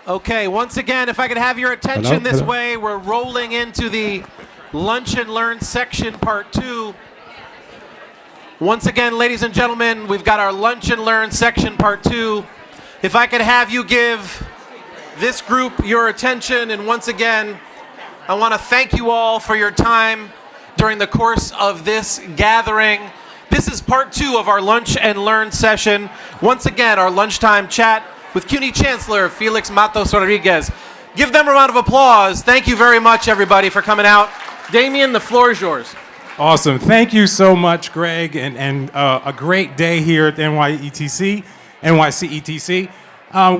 Okay, once again, if I could have your attention this way, we're rolling into the Lunch and Learn section, part 2. Once again, ladies and gentlemen, we've got our Lunch and Learn section, part 2. If I could have you give this group your attention, and once again, I want to thank you all for your time during the course of this gathering. This is part 2 of our Lunch and Learn session. Once again, our lunchtime chat with CUNY Chancellor Félix Matos Rodríguez. Give them a round of applause. Thank you very much, everybody, for coming out. Damion, the floor is yours. Awesome. Thank you so much, Greg, and a great day here at NYCETC.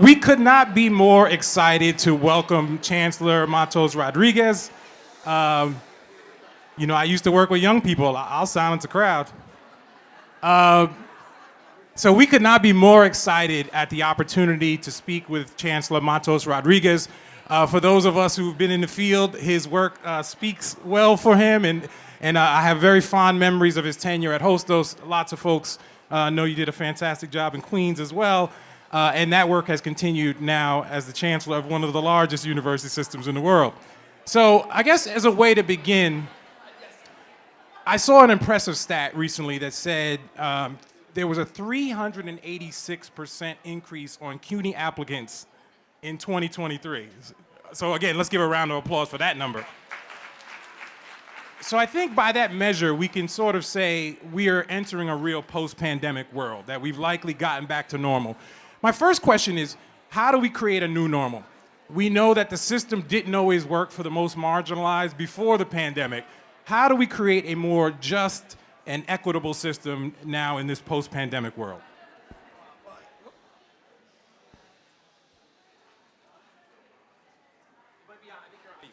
We could not be more excited to welcome Chancellor Matos Rodríguez. I used to work with young people. I'll silence a crowd. So we could not be more excited at the opportunity to speak with Chancellor Matos Rodríguez. For those of us who've been in the field, his work speaks well for him, and I have very fond memories of his tenure at Hostos. Lots of folks know you did a fantastic job in Queens as well, and that work has continued now as the Chancellor of one of the largest university systems in the world. So I guess as a way to begin, I saw an impressive stat recently that said there was a 386% increase on CUNY applicants in 2023. So again, let's give a round of applause for that number. So I think by that measure, we can sort of say we are entering a real post-pandemic world, that we've likely gotten back to normal. My first question is, how do we create a new normal? We know that the system didn't always work for the most marginalized before the pandemic. How do we create a more just and equitable system now in this post-pandemic world?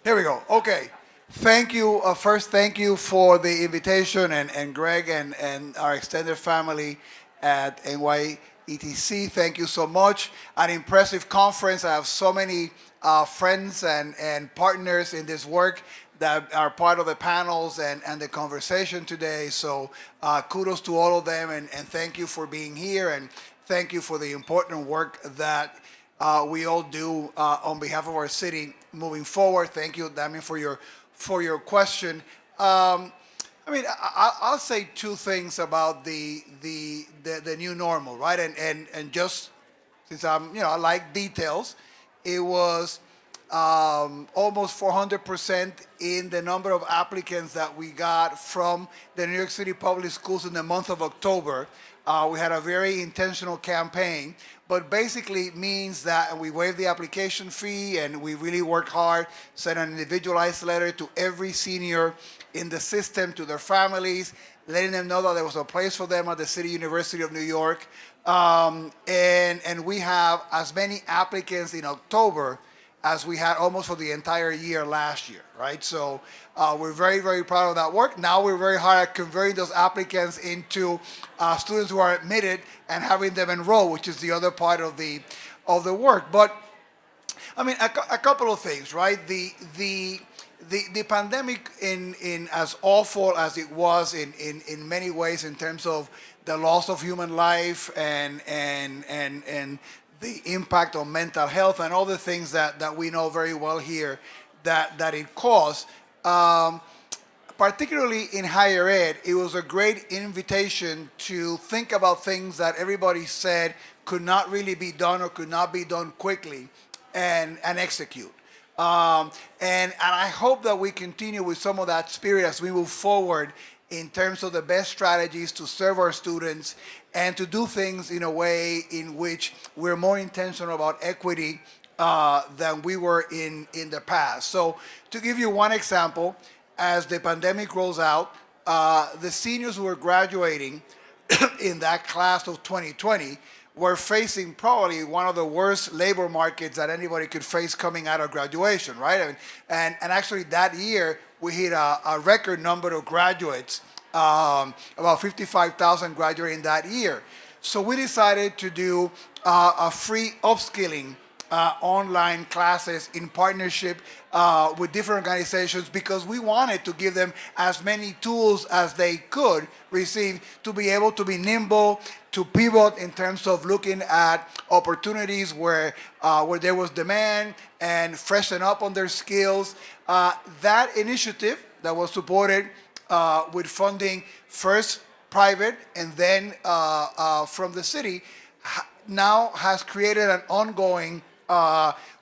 Here we go. Okay. Thank you. First, thank you for the invitation, and Greg and our extended family at NYETC. Thank you so much. An impressive conference. I have so many friends and partners in this work that are part of the panels and the conversation today. So kudos to all of them, and thank you for being here, and thank you for the important work that we all do on behalf of our city moving forward. Thank you, Damion, for your question. I'll say two things about the new normal, right? And just since I like details, it was almost 400% in the number of applicants that we got from the New York City Public Schools in the month of October. We had a very intentional campaign, but basically means that we waived the application fee and we really worked hard, sent an individualized letter to every senior in the system, to their families, letting them know that there was a place for them at the City University of New York. And we have as many applicants in October as we had almost for the entire year last year, right? So we're very, very proud of that work. Now we're very hard at converting those applicants into students who are admitted and having them enroll, which is the other part of the work. But I mean, a couple of things, right? The pandemic, in as awful as it was in many ways in terms of the loss of human life and the impact on mental health and all the things that we know very well here that it caused. Particularly in higher ed, it was a great invitation to think about things that everybody said could not really be done or could not be done quickly and execute. And I hope that we continue with some of that spirit as we move forward in terms of the best strategies to serve our students and to do things in a way in which we're more intentional about equity than we were in the past. So to give you one example, as the pandemic rolls out, the seniors who are graduating in that class of 2020 were facing probably one of the worst labor markets that anybody could face coming out of graduation, right? And actually that year, we hit a record number of graduates, about 55,000 graduating that year. So we decided to do a free upskilling online classes in partnership with different organizations because we wanted to give them as many tools as they could receive to be able to be nimble, to pivot in terms of looking at opportunities where there was demand and freshen up on their skills. That initiative that was supported with funding first private and then from the city now has created an ongoing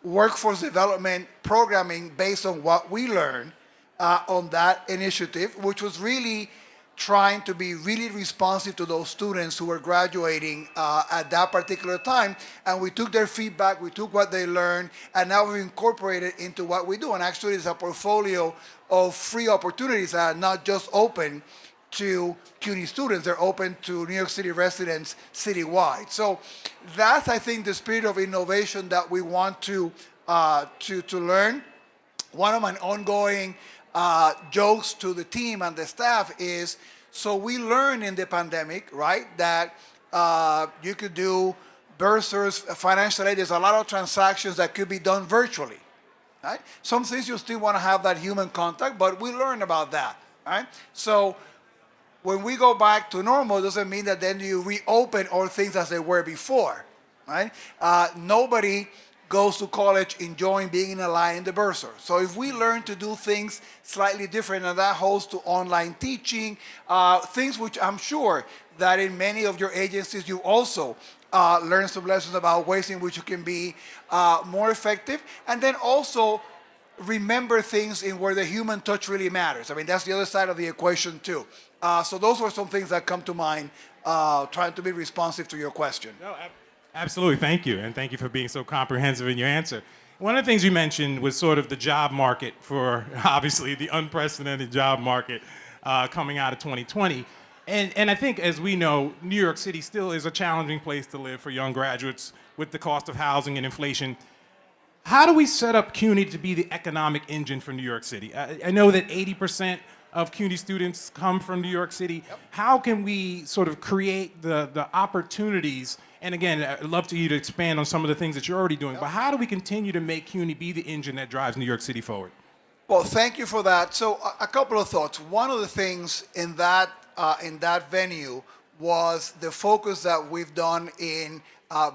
workforce development programming based on what we learned on that initiative, which was really trying to be really responsive to those students who were graduating at that particular time. And we took their feedback, we took what they learned, and now we've incorporated it into what we do. And actually it's a portfolio of free opportunities that are not just open to CUNY students, they're open to New York City residents citywide. So that's, I think, the spirit of innovation that we want to learn. One of my ongoing jokes to the team and the staff is, so we learned in the pandemic, right, that you could do bursars, financial aid, there's a lot of transactions that could be done virtually, right? Some things you still want to have that human contact, but we learned about that, right? So when we go back to normal, doesn't mean that then you reopen all things as they were before, right? Nobody goes to college enjoying being in a line in the bursar. So if we learn to do things slightly different, and that holds to online teaching, things which I'm sure that in many of your agencies you also learn some lessons about ways in which you can be more effective, and then also remember things in where the human touch really matters. I mean, that's the other side of the equation too. So those were some things that come to mind trying to be responsive to your question. No, absolutely, thank you. And thank you for being so comprehensive in your answer. One of the things you mentioned was sort of the job market for, obviously, the unprecedented job market coming out of 2020. And I think, as we know, New York City still is a challenging place to live for young graduates with the cost of housing and inflation. How do we set up CUNY to be the economic engine for New York City? I know that 80% of CUNY students come from New York City. Yep. How can we sort of create the opportunities? And again, I'd love for you to expand on some of the things that you're already doing, but how do we continue to make CUNY be the engine that drives New York City forward? Well, thank you for that. So a couple of thoughts. One of the things in that venue was the focus that we've done in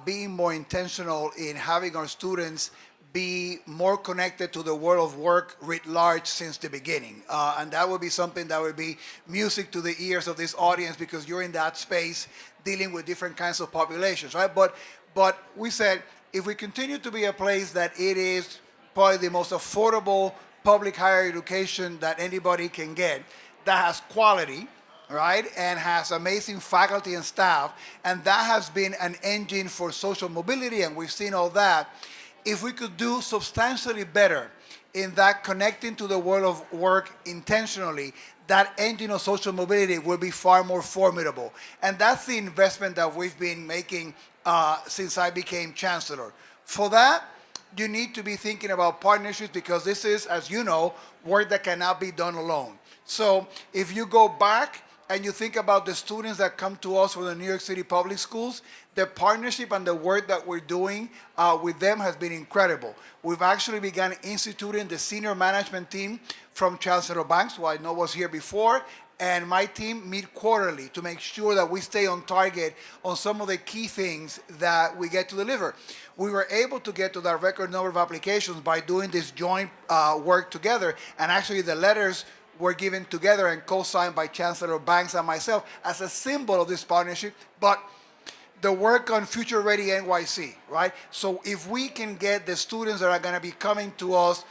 being more intentional in having our students be more connected to the world of work writ large since the beginning. And that would be something that would be music to the ears of this audience because you're in that space dealing with different kinds of populations, right? But we said, if we continue to be a place that it is probably the most affordable public higher education that anybody can get, that has quality, right, and has amazing faculty and staff, and that has been an engine for social mobility, and we've seen all that. If we could do substantially better in that connecting to the world of work intentionally, that engine of social mobility will be far more formidable. And that's the investment that we've been making since I became chancellor. For that, you need to be thinking about partnerships because this is, as you know, work that cannot be done alone. So if you go back and you think about the students that come to us from the New York City public schools, the partnership and the work that we're doing with them has been incredible. We've actually begun instituting the senior management team from Chancellor Banks, who I know was here before, and my team meet quarterly to make sure that we stay on target on some of the key things that we get to deliver. We were able to get to that record number of applications by doing this joint work together, and actually the letters were given together and co-signed by Chancellor Banks and myself as a symbol of this partnership. But the work on Future Ready NYC, right? So if we can get the students that are going to be coming to us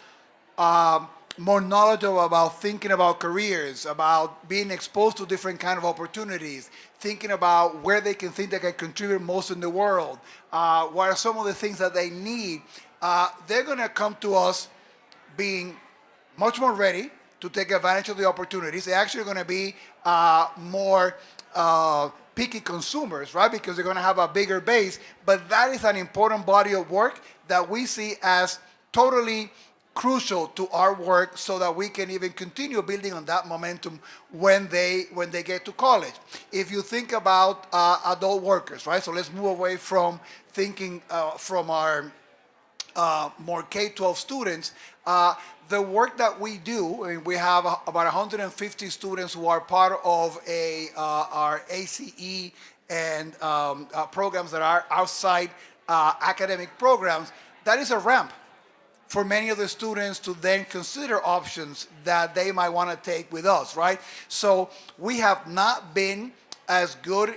more knowledgeable about thinking about careers, about being exposed to different kind of opportunities, thinking about where they can think they can contribute most in the world, what are some of the things that they need, they're going to come to us being much more ready to take advantage of the opportunities. They're actually going to be more picky consumers, right? Because they're going to have a bigger base. But that is an important body of work that we see as totally crucial to our work so that we can even continue building on that momentum when they get to college. If you think about adult workers, right? So let's move away from thinking from our more K-12 students. The work that we do, I mean, we have about 150 students who are part of our ACE and programs that are outside academic programs. That is a ramp for many of the students to then consider options that they might want to take with us, right? So we have not been as good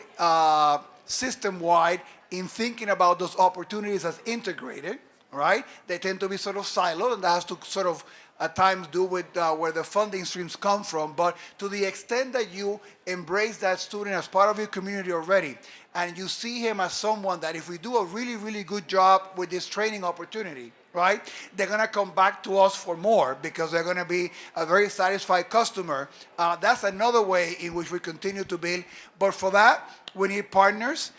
system-wide in thinking about those opportunities as integrated, right? They tend to be sort of siloed, and that has to sort of at times do with where the funding streams come from. But to the extent that you embrace that student as part of your community already, and you see him as someone that if we do a really, really good job with this training opportunity, right, they're going to come back to us for more because they're going to be a very satisfied customer. That's another way in which we continue to build. But for that, we need partners.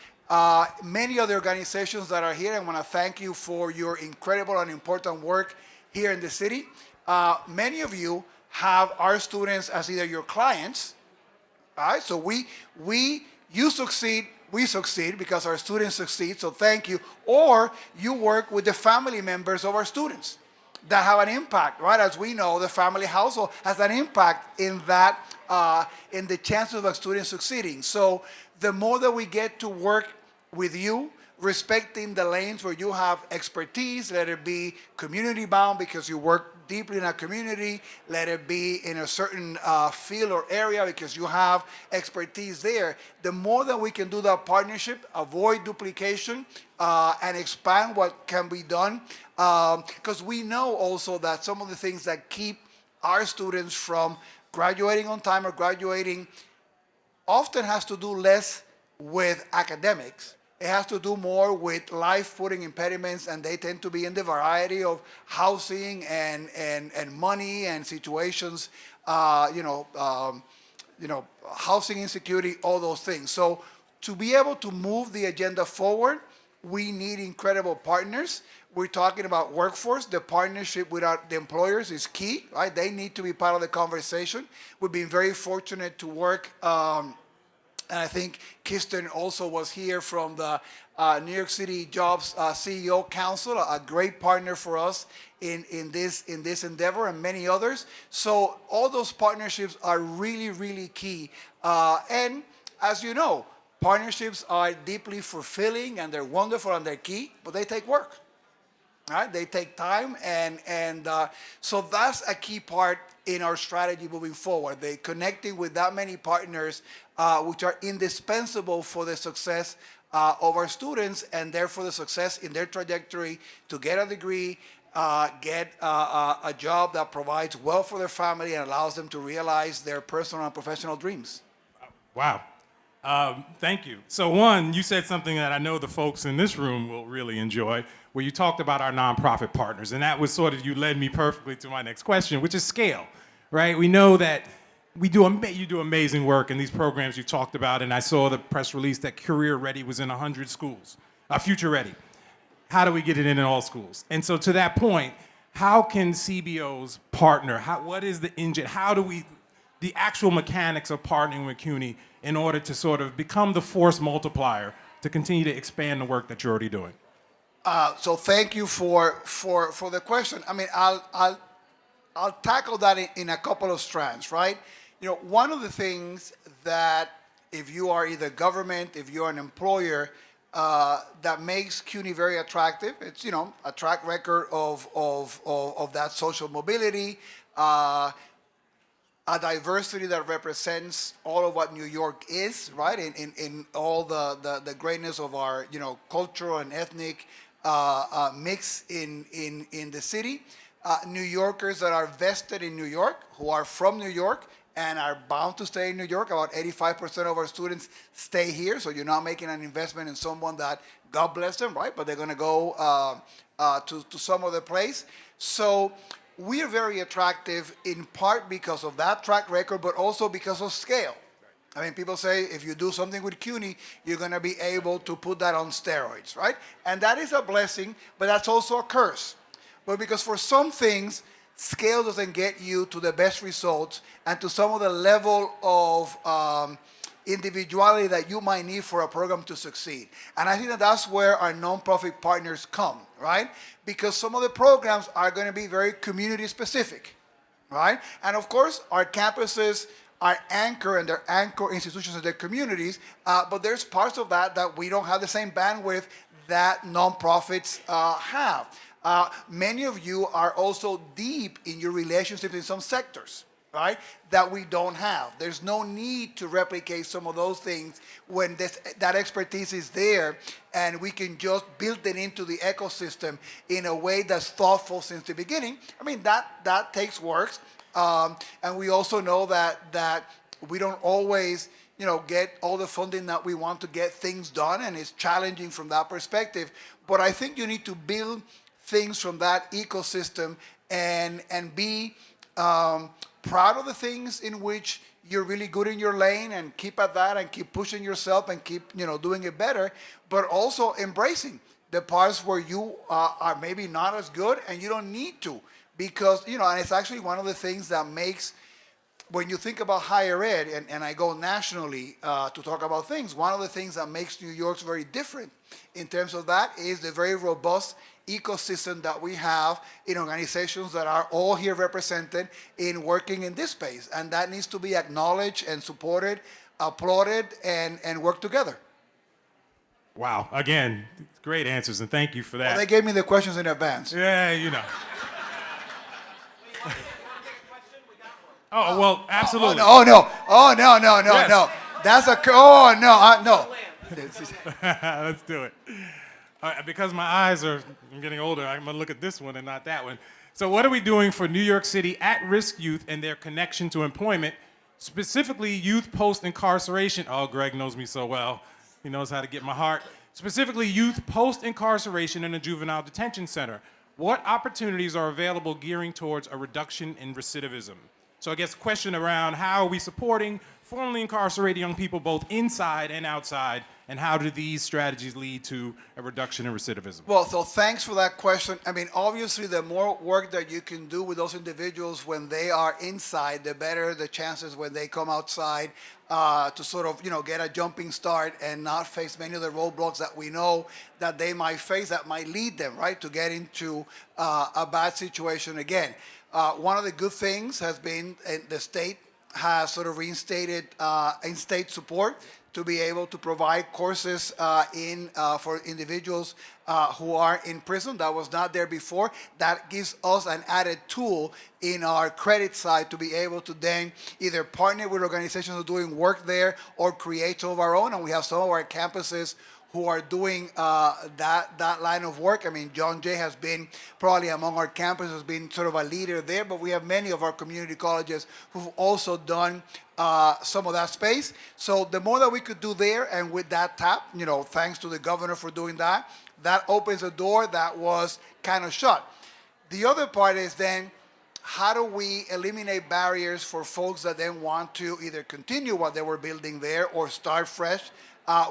Many of the organizations that are here, I want to thank you for your incredible and important work here in the city. Many of you have our students as either your clients, all right? So you succeed, we succeed because our students succeed, so thank you. Or you work with the family members of our students that have an impact, right? As we know, the family household has an impact in that, in the chances of a student succeeding. So the more that we get to work with you, respecting the lanes where you have expertise, let it be community bound because you work deeply in a community, let it be in a certain field or area because you have expertise there. The more that we can do that partnership, avoid duplication, and expand what can be done, because we know also that some of the things that keep our students from graduating on time or graduating often has to do less with academics. It has to do more with life-putting impediments, and they tend to be in the variety of housing and money and situations, housing insecurity, all those things. So to be able to move the agenda forward, we need incredible partners. We're talking about workforce. The partnership with the employers is key, right? They need to be part of the conversation. We've been very fortunate to work and I think Kirsten also was here from the New York City Jobs CEO Council, a great partner for us in this endeavor and many others. So all those partnerships are really, really key. And as you know, partnerships are deeply fulfilling and they're wonderful and they're key, but they take work. Right? They take time, and so that's a key part in our strategy moving forward. They connecting with that many partners, which are indispensable for the success of our students, and therefore the success in their trajectory to get a degree, get a job that provides wealth for their family and allows them to realize their personal and professional dreams. Wow. Thank you. So one, you said something that I know the folks in this room will really enjoy, where you talked about our nonprofit partners, and that was sort of, you led me perfectly to my next question, which is scale, right? We know that you do amazing work in these programs you talked about, and I saw the press release that Career Ready was in 100 schools, Future Ready. How do we get it in all schools? And so to that point, how can CBOs partner? What is the engine? How do we, the actual mechanics of partnering with CUNY in order to sort of become the force multiplier to continue to expand the work that you're already doing? So thank you for the question. I mean, I'll tackle that in a couple of strands, right? You know, one of the things that if you are either government, if you're an employer, that makes CUNY very attractive, it's, you know, a track record of that social mobility, a diversity that represents all of what New York is, right? In all the greatness of our, you know, cultural and ethnic mix in the city. New Yorkers that are vested in New York, who are from New York and are bound to stay in New York. About 85% of our students stay here, so you're not making an investment in someone that, God bless them, right? But they're going to go to some other place. So we are very attractive in part because of that track record, but also because of scale. I mean, people say if you do something with CUNY, you're going to be able to put that on steroids, right? And that is a blessing, but that's also a curse. But because for some things, scale doesn't get you to the best results and to some of the level of individuality that you might need for a program to succeed. And I think that that's where our nonprofit partners come, right? Because some of the programs are going to be very community specific, right? And of course, our campuses are anchor and they're anchor institutions in their communities, but there's parts of that we don't have the same bandwidth that nonprofits have. Many of you are also deep in your relationships in some sectors, right, that we don't have. There's no need to replicate some of those things when that expertise is there, and we can just build it into the ecosystem in a way that's thoughtful since the beginning. I mean, that takes work. And we also know that we don't always, get all the funding that we want to get things done, and it's challenging from that perspective. But I think you need to build things from that ecosystem and be proud of the things in which you're really good in your lane, and keep at that and keep pushing yourself and keep doing it better, but also embracing the parts where you are maybe not as good and you don't need to. Because, and it's actually one of the things that makes, when you think about higher ed, and I go nationally to talk about things, one of the things that makes New York very different in terms of that is the very robust ecosystem that we have in organizations that are all here represented in working in this space. And that needs to be acknowledged and supported, applauded, and work together. Wow. Again, great answers, and thank you for that. Well, they gave me the questions in advance. Yeah, Oh, well, absolutely. Oh, no. Yes. No. That's no. Let's do it. Because my eyes I'm getting older, I'm going to look at this one and not that one. So what are we doing for New York City at-risk youth and their connection to employment, specifically youth post-incarceration? Oh, Greg knows me so well. He knows how to get my heart. Specifically youth post-incarceration in a juvenile detention center. What opportunities are available gearing towards a reduction in recidivism? So I guess question around how are we supporting formerly incarcerated young people both inside and outside, and how do these strategies lead to a reduction in recidivism? Well, so thanks for that question. I mean, obviously, the more work that you can do with those individuals when they are inside, the better the chances when they come outside to sort of, get a jumping start and not face many of the roadblocks that we know that they might face that might lead them, right, to get into a bad situation again. One of the good things has been the state has sort of reinstated in-state support to be able to provide courses for individuals who are in prison. That was not there before. That gives us an added tool in our credit side to be able to then either partner with organizations who are doing work there or create some of our own. And we have some of our campuses who are doing that line of work. I mean, John Jay has been probably among our campuses has been sort of a leader there, but we have many of our community colleges who've also done some of that space. So the more that we could do there, and with that tap, thanks to the governor for doing that, that opens a door that was kind of shut. The other part is then, how do we eliminate barriers for folks that then want to either continue what they were building there or start fresh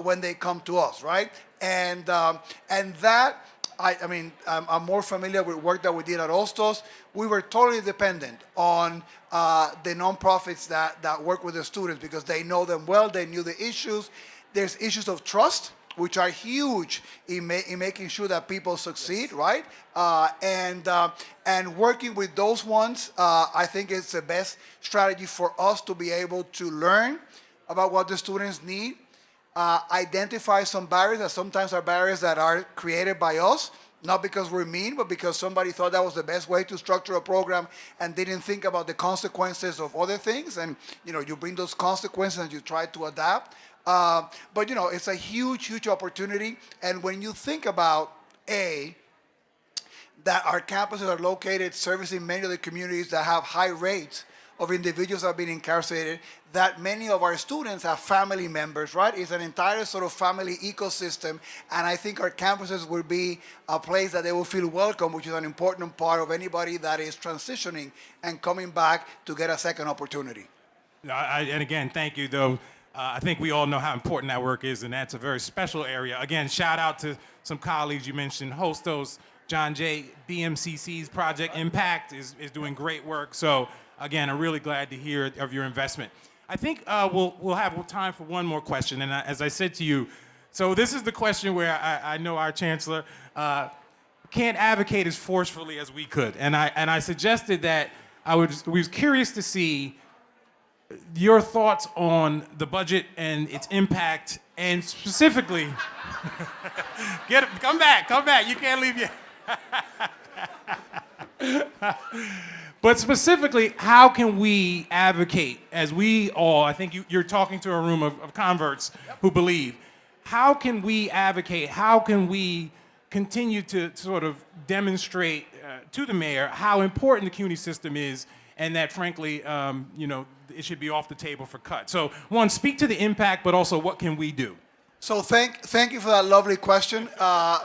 when they come to us, right? And that, I'm more familiar with work that we did at Ostos. We were totally dependent on the nonprofits that work with the students because they know them well, they knew the issues. There's issues of trust, which are huge in making sure that people succeed, right? And working with those ones, I think it's the best strategy for us to be able to learn about what the students need, identify some barriers that sometimes are barriers that are created by us, not because we're mean, but because somebody thought that was the best way to structure a program and didn't think about the consequences of other things. And, you bring those consequences and you try to adapt. But, it's a huge, huge opportunity. And when you think about, that our campuses are located servicing many of the communities that have high rates of individuals that have been incarcerated, that many of our students have family members, right? It's an entire sort of family ecosystem, and I think our campuses will be a place that they will feel welcome, which is an important part of anybody that is transitioning and coming back to get a second opportunity. And again, thank you, though. I think we all know how important that work is, and that's a very special area. Again, shout out to some colleagues you mentioned, Hostos, John Jay, BMCC's Project Impact is doing great work. So again, I'm really glad to hear of your investment. I think we'll have time for one more question. And as I said to you, so this is the question where I know our chancellor can't advocate as forcefully as we could. And I suggested that we was curious to see your thoughts on the budget and its impact, and specifically, come back, you can't leave yet. But specifically, how can we advocate, as we all, I think you're talking to a room of converts who believe, how can we advocate, how can we continue to sort of demonstrate to the mayor how important the CUNY system is, and that frankly, it should be off the table for cut. So one, speak to the impact, but also what can we do? So thank you for that lovely question.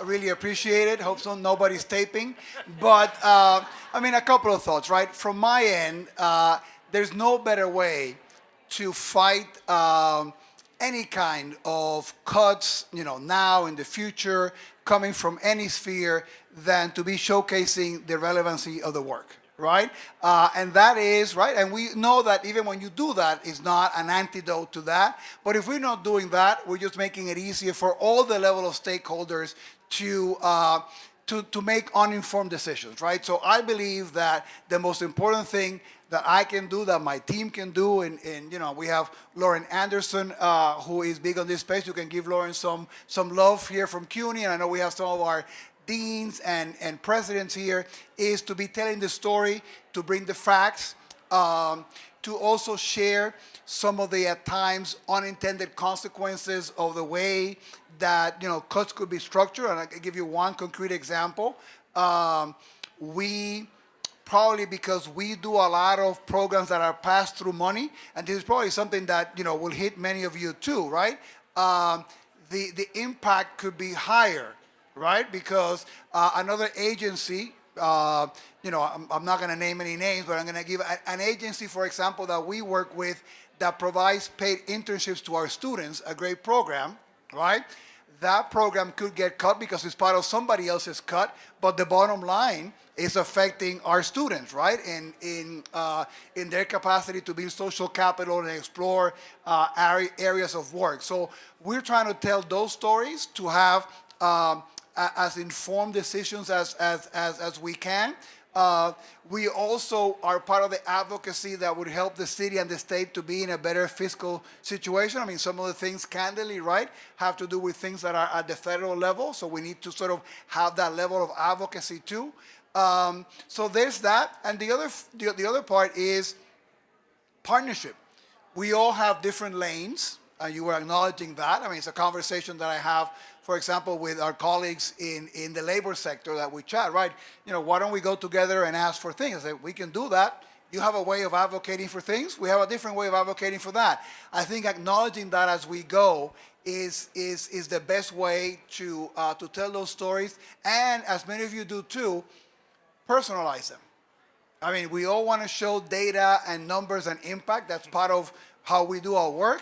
Really appreciate it. Hope so nobody's taping. But a couple of thoughts, right? From my end, there's no better way to fight any kind of cuts, now in the future, coming from any sphere, than to be showcasing the relevancy of the work. Right? And that is, right? And we know that even when you do that, it's not an antidote to that. But if we're not doing that, we're just making it easier for all the level of stakeholders to make uninformed decisions, right? So I believe that the most important thing that I can do, that my team can do, and we have Lauren Anderson, who is big on this space. You can give Lauren some love here from CUNY, and I know we have some of our deans and presidents here, is to be telling the story, to bring the facts, to also share some of the, at times, unintended consequences of the way that, cuts could be structured. And I can give you one concrete example. We probably, because we do a lot of programs that are pass-through money, and this is probably something that, will hit many of you too, right? The impact could be higher, right? Because another agency, I'm not going to name any names, but I'm going to give an agency, for example, that we work with that provides paid internships to our students, a great program, right? That program could get cut because it's part of somebody else's cut, but the bottom line is affecting our students, right? In their capacity to build social capital and explore areas of work. So we're trying to tell those stories to have as informed decisions as we can. We also are part of the advocacy that would help the city and the state to be in a better fiscal situation. Some of the things, candidly, right, have to do with things that are at the federal level. So we need to sort of have that level of advocacy too. So there's that. And the other part is partnership. We all have different lanes. You were acknowledging that. It's a conversation that I have, for example, with our colleagues in the labor sector that we chat, right? Why don't we go together and ask for things? I say, we can do that. You have a way of advocating for things. We have a different way of advocating for that. I think acknowledging that as we go is the best way to tell those stories. And as many of you do too, personalize them. We all want to show data and numbers and impact. That's part of how we do our work.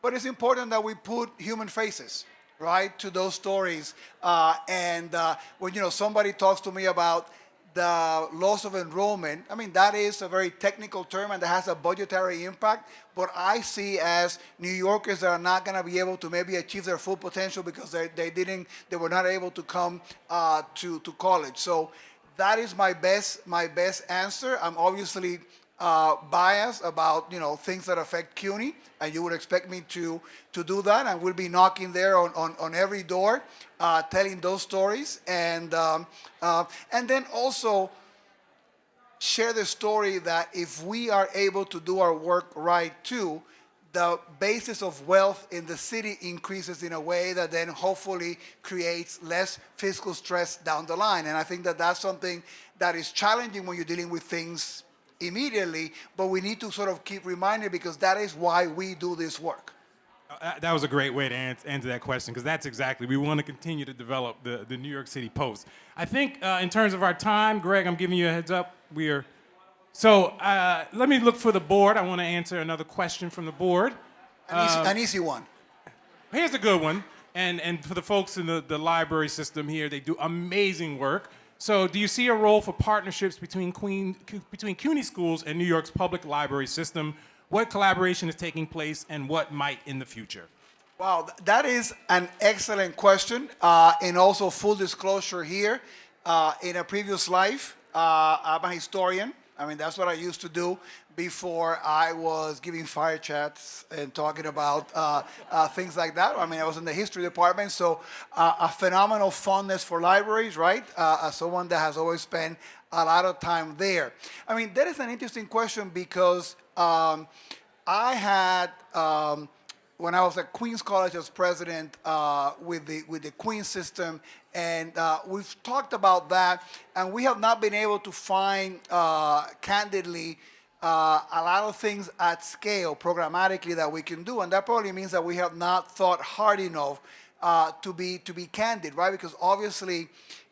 But it's important that we put human faces, right, to those stories. When somebody talks to me about the loss of enrollment, that is a very technical term and that has a budgetary impact. But I see as New Yorkers that are not going to be able to maybe achieve their full potential because they were not able to come to college. So that is my best answer. I'm obviously biased about things that affect CUNY, and you would expect me to do that, and we'll be knocking there on every door, telling those stories, and then also share the story that if we are able to do our work right too, the basis of wealth in the city increases in a way that then hopefully creates less fiscal stress down the line. And I think that that's something that is challenging when you're dealing with things immediately, but we need to sort of keep reminding, because that is why we do this work. That was a great way to answer that question, because that's exactly, we want to continue to develop the New York City Post. I think in terms of our time, Greg, I'm giving you a heads up. So let me look for the board. I want to answer another question from the board. An easy one. Here's a good one. And for the folks in the library system here, they do amazing work. So do you see a role for partnerships between CUNY schools and New York's public library system? what collaboration is taking place and what might in the future? Wow, that is an excellent question. And also full disclosure here, in a previous life, I'm a historian. I mean, that's what I used to do before I was giving fire chats and talking about things like that. I mean, I was in the history department, so a phenomenal fondness for libraries, right? As someone that has always spent a lot of time there. I mean, that is an interesting question because I had, when I was at Queens College as president with the Queens system, and we've talked about that, and we have not been able to find, candidly, a lot of things at scale programmatically that we can do, and that probably means that we have not thought hard enough to be candid, right? Because obviously,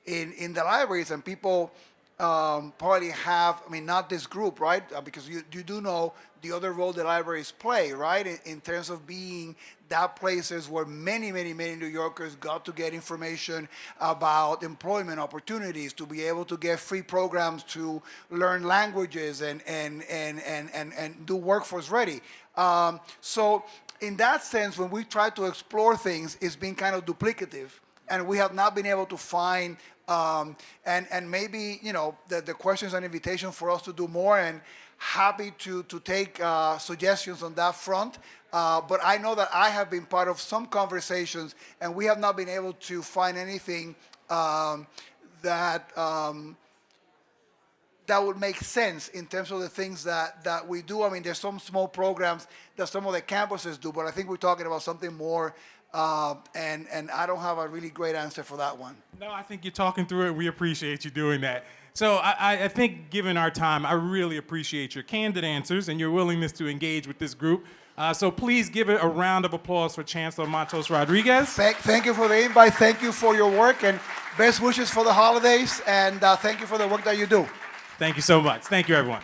in the libraries, and people probably have, I mean, not this group, right? Because you do know the other role the libraries play, right? In terms of being that places where many New Yorkers got to get information about employment opportunities, to be able to get free programs to learn languages and do workforce ready. So in that sense, when we try to explore things, it's been kind of duplicative, and we have not been able to find and maybe, you know, the question's an invitation for us to do more, and happy to take suggestions on that front. But I know that I have been part of some conversations, and we have not been able to find anything that would make sense in terms of the things that we do. I mean, there's some small programs that some of the campuses do, but I think we're talking about something more, and I don't have a really great answer for that one. No, I think you're talking through it. We appreciate you doing that. So I think, given our time, I really appreciate your candid answers and your willingness to engage with this group. So please give it a round of applause for Chancellor Matos Rodríguez. Thank you for the invite. Thank you for your work, and best wishes for the holidays, and thank you for the work that you do. Thank you so much. Thank you, everyone.